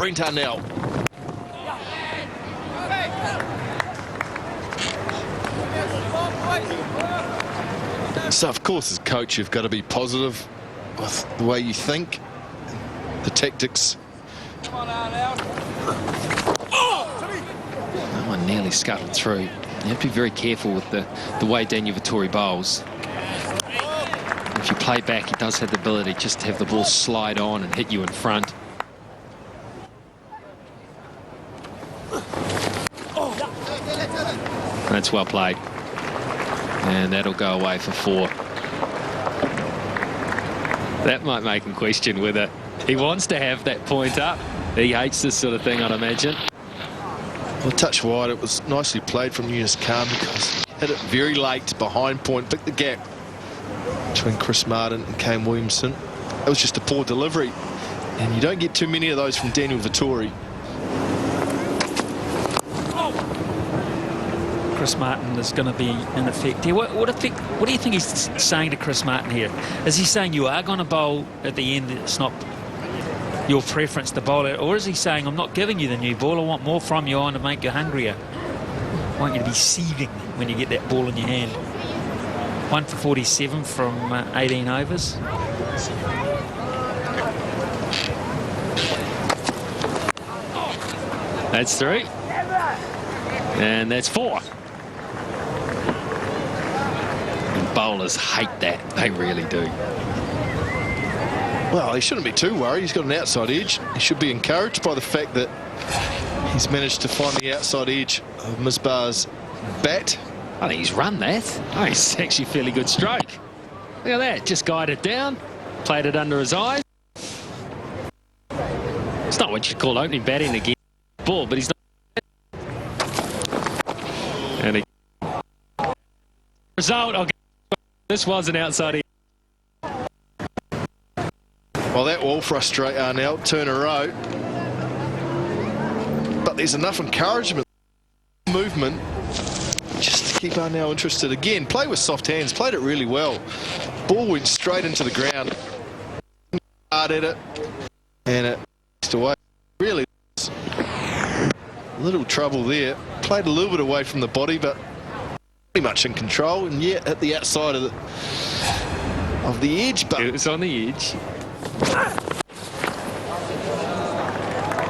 Brent Arnell. So, of course, as coach, you've got to be positive with the way you think, the tactics. That one nearly scuttled through. You have to be very careful with the way Daniel Vettori bowls. If you play back, he does have the ability just to have the ball slide on and hit you in front. That's well played. And that'll go away for 4. That might make him question whether he wants to have that point up. He hates this sort of thing, I'd imagine. Well, a touch wide. It was nicely played from Yunus Khan because he hit it very late behind point, picked the gap between Chris Martin and Kane Williamson. It was just a poor delivery, and you don't get too many of those from Daniel Vettori. Chris Martin is going to be in effect here. What do you think he's saying to Chris Martin here? Is he saying you are going to bowl at the end, it's not your preference to bowl it, or is he saying I'm not giving you the new ball, I want more from you, I want to make you hungrier, I want you to be seething when you get that ball in your hand? 1 for 47 from 18 overs. That's 3. And that's 4. And bowlers hate that. They really do. Well, he shouldn't be too worried. He's got an outside edge. He should be encouraged by the fact that he's managed to find the outside edge of Misbah's bat. I think he's run that. Oh, it's actually a fairly good stroke. Look at that. Just guided down, played it under his eyes. It's not what you'd call opening batting against the ball, but he's not. And he result. Okay. This was an outside edge. Well, that will frustrate Arnell. Turn a row. But there's enough encouragement, movement, just to keep Arnell interested. Again, play with soft hands. Played it really well. Ball went straight into the ground. Hard at it. And it missed away. Really, a little trouble there. Played a little bit away from the body, but pretty much in control. And yet at the outside of the edge. But it was on the edge.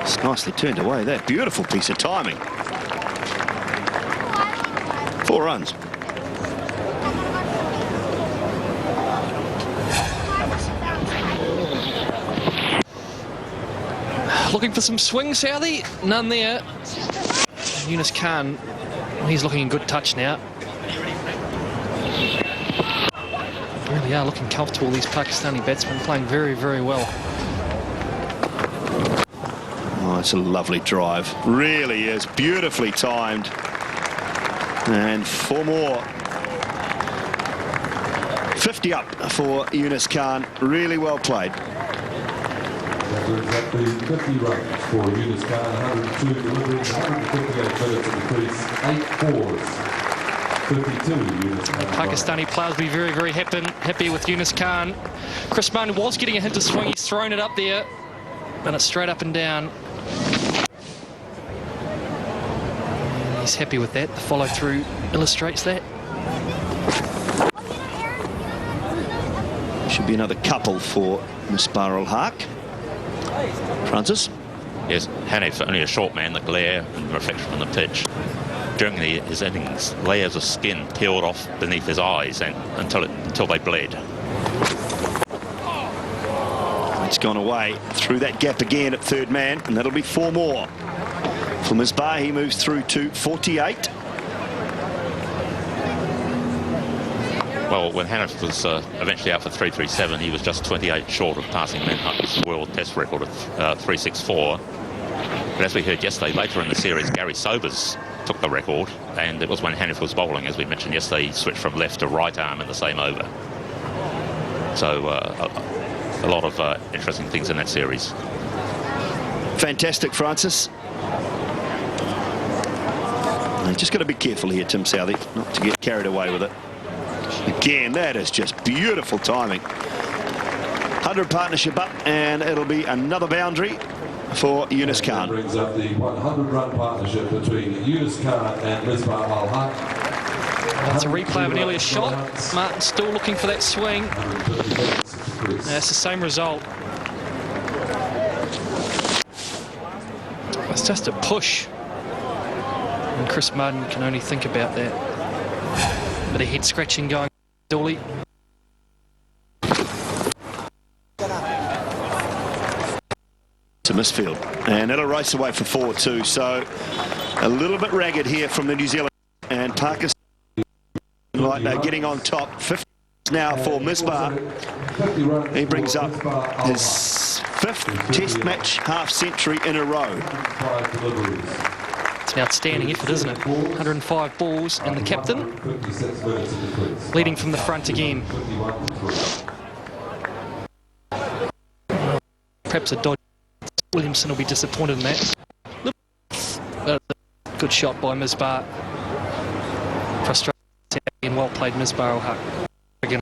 It's nicely turned away there. Beautiful piece of timing. 4 runs. Looking for some swing, Southey. None there. Yunus Khan, he's looking in good touch now. Really are looking comfortable, these Pakistani batsmen, playing very, very well. Oh, it's a lovely drive. Really is. Beautifully timed. And 4 more. 50 up for Yunus Khan. Really well played. Exactly 50 runs for Yunus Khan, 102 deliveries, 158 minutes in the crease, 8 fours. 52, Yunus Khan. Pakistani players will be very, very happy with Yunus Khan. Chris Martin was getting a hint of swing. He's thrown it up there, and it's straight up and down. And he's happy with that. The follow-through illustrates that. Should be another couple for Misbah-ul-Haq. Francis? Yes, Hanif, only a short man, the glare and reflection on the pitch. During his innings, layers of skin peeled off beneath his eyes until they bled. It's gone away through that gap again at third man, and that'll be 4 more. For Misbah, he moves through to 48. Well, when Hanif was eventually out for 337, he was just 28 short of passing Manhunt's world test record of 364. But as we heard yesterday, later in the series, Gary Sobers took the record, and it was when Hanif was bowling, as we mentioned yesterday, he switched from left to right arm in the same over. So a lot of interesting things in that series. Fantastic, Francis. You just got to be careful here, Tim Southey, not to get carried away with it. Again, that is just beautiful timing. 100 partnership up, and it'll be another boundary for Yunus That Khan. brings up the 100-run partnership between Yunus Khan and Misbah Al-Haq. That's a replay of an earlier shot. Martin still looking for that swing. 150 minutes to Chris. That's the same result. It's just a push. And Chris Martin can only think about that. Bit of head scratching going. Dooley. To Misfield, and it'll race away for 4-2. So a little bit ragged here from the New Zealand, and Pakistan like they're getting on top. 50 now for Misbah. He brings up his 5th Test match half-century in a row. 5 deliveries. It's an outstanding effort, isn't it? 105 balls, and the captain 56 minutes to Chris. leading from the front again. 51 to Chris. Perhaps a dodge. Williamson will be disappointed in that. Good shot by Misbah. Frustrating and well played Misbah Al-Haq. Again.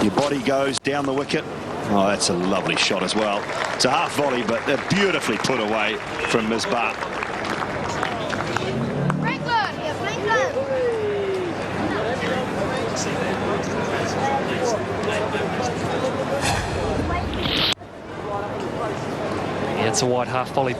Your body goes down the wicket. Oh, that's a lovely shot as well. It's a half volley, but they're beautifully put away from Misbah. Franklin! Yeah, Franklin! Yeah, it's a wide half volley.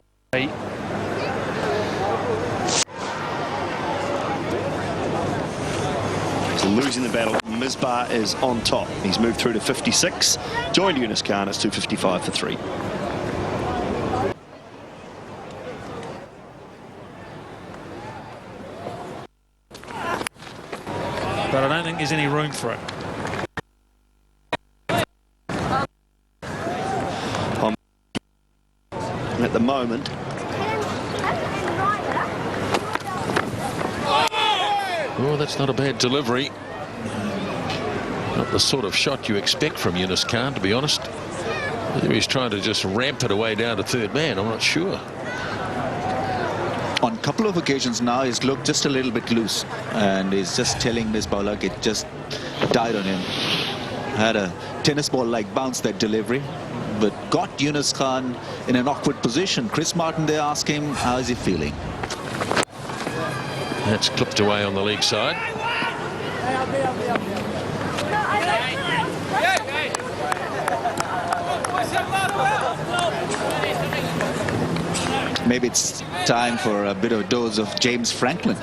So losing the battle, Misbah is on top. He's moved through to 56. Joined Yunus Khan. It's 255 for 3. But I don't think there's any room for it. At the moment, Oh, that's not a bad delivery. Not the sort of shot you expect from Yunus Khan, to be honest. Whether he's trying to just ramp it away down to third man, I'm not sure. On a couple of occasions now, he's looked just a little bit loose, and he's just telling Misbah Al-Haq it just died on him. Had a tennis ball-like bounce, that delivery, but got Yunus Khan in an awkward position. Chris Martin, they ask him, how is he feeling? That's clipped away on the leg side. Maybe it's time for a bit of a dose of James Franklin.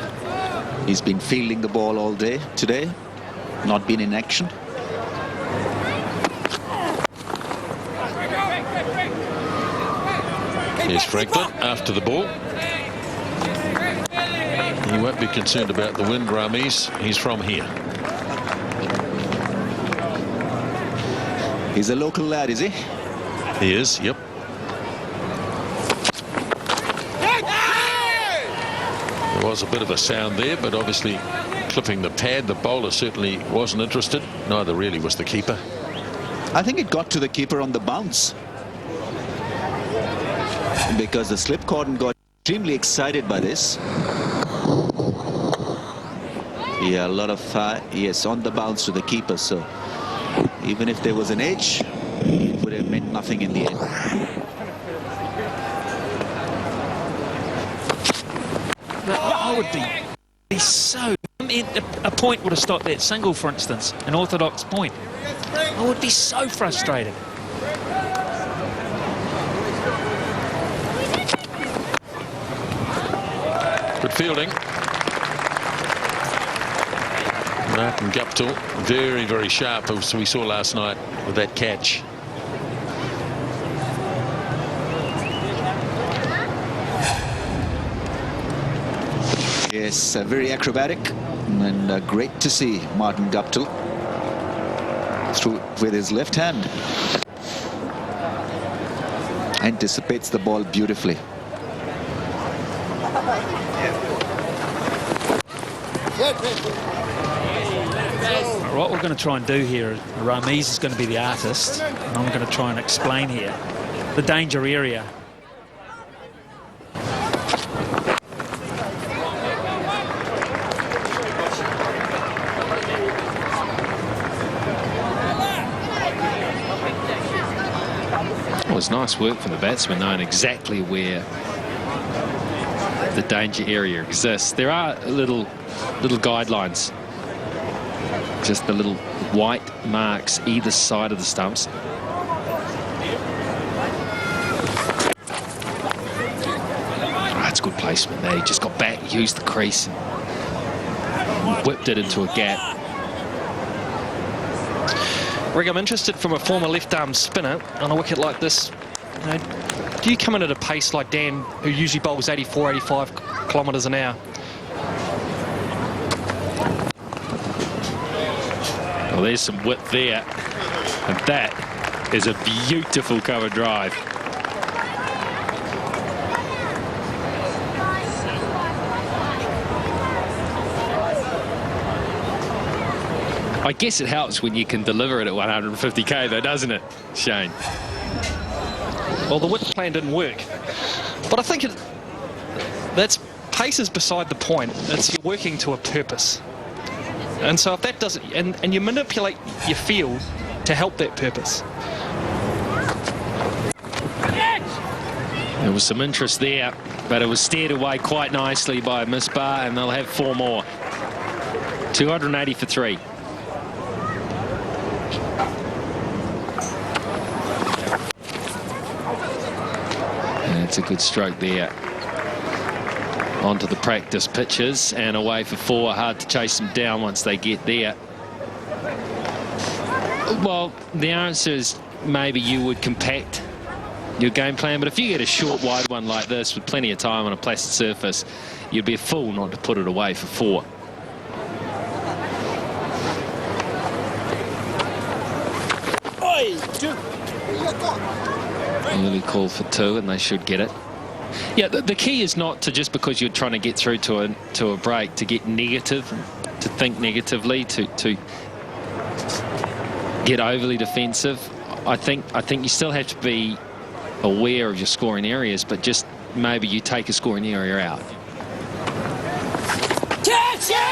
He's been fielding the ball all day today, not been in action. Here's Franklin after the ball. He won't be concerned about the wind, Rameez. He's from here. He's a local lad, is he? He is, yep. There was a bit of a sound there, but obviously clipping the pad. The bowler certainly wasn't interested. Neither really was the keeper. I think it got to the keeper on the bounce, because the slip cordon got extremely excited by this. Yeah, a lot of yes, on the bounce to the keeper. So even if there was an edge, it would have meant nothing in the end. I would be so. I mean, a point would have stopped that single, for instance, an orthodox point. I would be so frustrated. Good fielding. Martin Guptill, very, very sharp, as we saw last night with that catch. Yes, very acrobatic, and great to see Martin Guptill through with his left hand. Anticipates the ball beautifully. What we're going to try and do here, Rameez is going to be the artist, and I'm going to try and explain here the danger area. Well, it's nice work from the batsman, knowing exactly where the danger area exists. There are little guidelines, just the little white marks either side of the stumps. That's good placement there. He just got back, used the crease, and whipped it into a gap. Rig, I'm interested from a former left-arm spinner on a wicket like this. You know, do you come in at a pace like Dan, who usually bowls 84, 85 kilometres an hour? Well, there's some width there, and that is a beautiful cover drive. I guess it helps when you can deliver it at 150k though, doesn't it, Shane? Well, the width plan didn't work, but I think that's pace is beside the point. It's you're working to a purpose, and so if that doesn't, and you manipulate your field to help that purpose. There was some interest there, but it was steered away quite nicely by Misbah, and they'll have 4 more. 280 for 3. It's a good stroke there. Onto the practice pitches and away for 4. Hard to chase them down once they get there. Well, the answer is maybe you would compact your game plan, but if you get a short, wide one like this with plenty of time on a plastic surface, you'd be a fool not to put it away for 4. Early call for 2, and they should get it. Yeah, the key is not to, just because you're trying to get through to a break, to get negative, to think negatively, to get overly defensive. I think you still have to be aware of your scoring areas, but just maybe you take a scoring area out.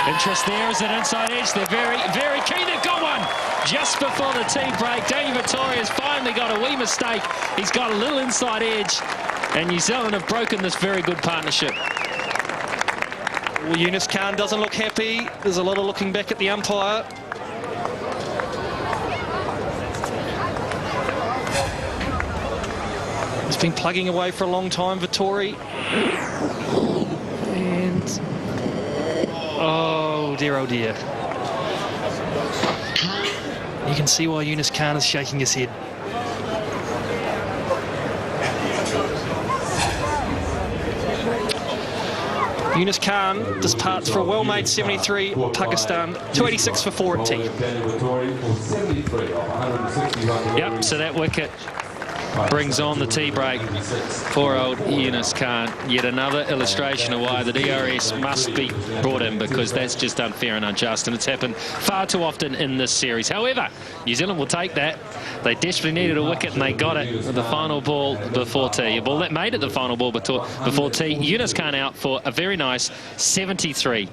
Interest there as an inside edge. They're very, very keen. They've got one just before the tea break. Daniel Vittoria's finally got a wee mistake. He's got a little inside edge, and New Zealand have broken this very good partnership. Well, Yunus Khan doesn't look happy. There's a lot of looking back at the umpire. He's been plugging away for a long time, Vittori. And oh dear, oh dear. You can see why Yunus Khan is shaking his head. Yunus Khan departs for a well-made 73, Pakistan, 286 for 4 at tea. Yep, so that wicket brings on the tea break for old Yunus Khan. Yet another illustration of why the DRS must be brought in, because that's just unfair and unjust, and it's happened far too often in this series. However, New Zealand will take that. They desperately needed a wicket, and they got it with the final ball before tea. A ball that made it the final ball before tea. Yunus Khan out for a very nice 73.